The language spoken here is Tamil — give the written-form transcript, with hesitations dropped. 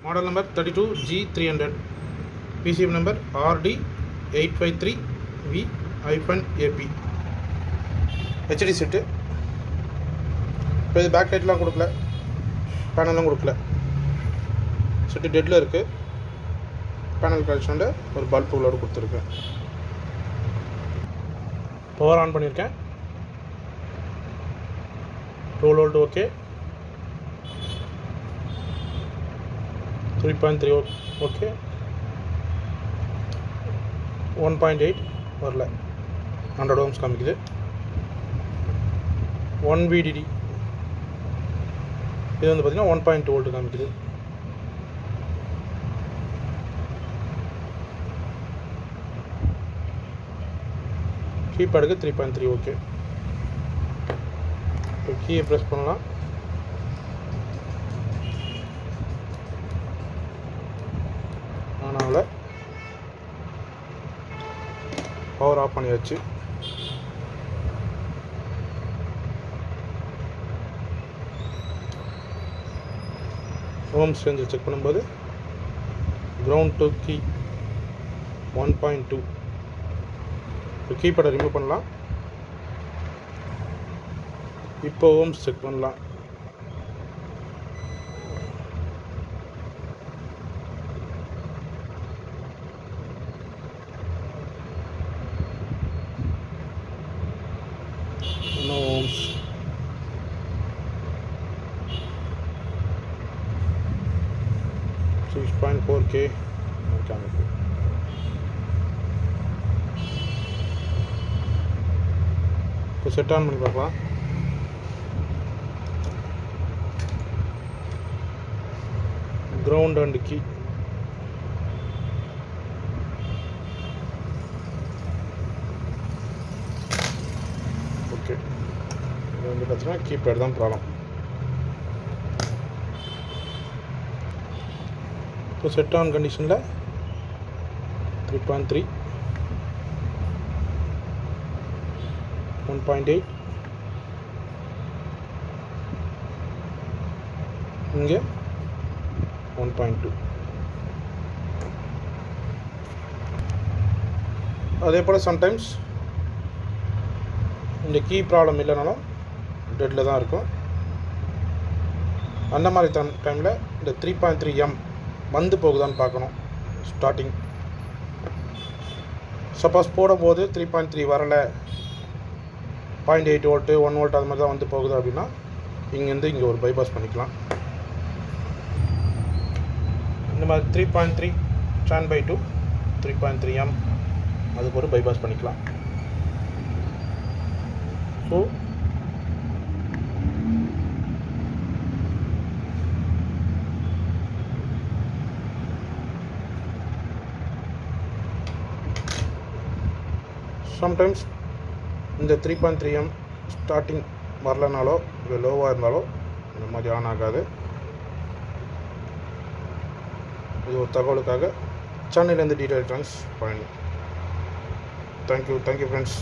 Model number 32G300, PCM number RD853V-AP, HD set. இப்போ இது பேக் லைட்லாம் கொடுக்கல, பேனலும் கொடுக்கல, செட்டு டெட்டில் இருக்குது. பேனல் கனெக்ஷனில் ஒரு பல்ப் உள்ளோடு கொடுத்துருக்கேன். பவர் ஆன் பண்ணியிருக்கேன். 12 volt ஓகே, 3.3 ஓகே, 1.8 வரல, 100 ohms காமிக்குது. 1 VDD இது வந்து பார்த்திங்கன்னா 1.2 volt காமிக்குது. கீபேடுக்கு 3.3 ஓகே. இப்போ கீயை ப்ரெஸ் பண்ணலாம். அதனால் பவர் ஆஃப் பண்ணியாச்சு. ஓம்ஸ் ரேஞ்சில் செக் பண்ணும்போது கிரவுண்ட் டு கீ 1.2. இப்போ கீபேடை ரிமூவ் பண்ணலாம். இப்போ ஓம்ஸ் செக் பண்ணலாம். No ohms. .4K காமிக்குது. இப்போ செட் ஆன் பண்ணி பார்க்கலாம். Ground and key okay. இது வந்து பார்த்தீங்கன்னா கீபேட் தான் ப்ராப்ளம். இப்போ செட் ஆன் கண்டிஷனில் 3.3, 1.8, இங்கே 1.2. அதே போல் சம்டைம்ஸ் இந்த கீ ப்ராப்ளம் இல்லைனாலும் டெட்டில் தான் இருக்கும். அந்த மாதிரி டைமில் இந்த 3.3M வந்து போகுதான்னு பார்க்கணும். ஸ்டார்டிங் சப்போஸ் போடும்போது 3.3 வரலை, 0.8 volt 1 volt அது மாதிரி தான் வந்து போகுது அப்படின்னா இங்கேருந்து இங்கே ஒரு பைபாஸ் பண்ணிக்கலாம். இந்த மாதிரி 3.3 standby2 3.3M அதுக்கு ஒரு பைபாஸ் பண்ணிக்கலாம். ஸோ சம்டைம்ஸ் இந்த 3.3M ஸ்டார்டிங் வரலனாலோ இல்லை லோவாக இருந்தாலோ இந்த மாதிரி ஆன் ஆகாது. இது ஒரு தகவலுக்காக சேனல்லேருந்து டீட்டெயில் ட்ரான்ஸ் பண்ணி. Thank you friends.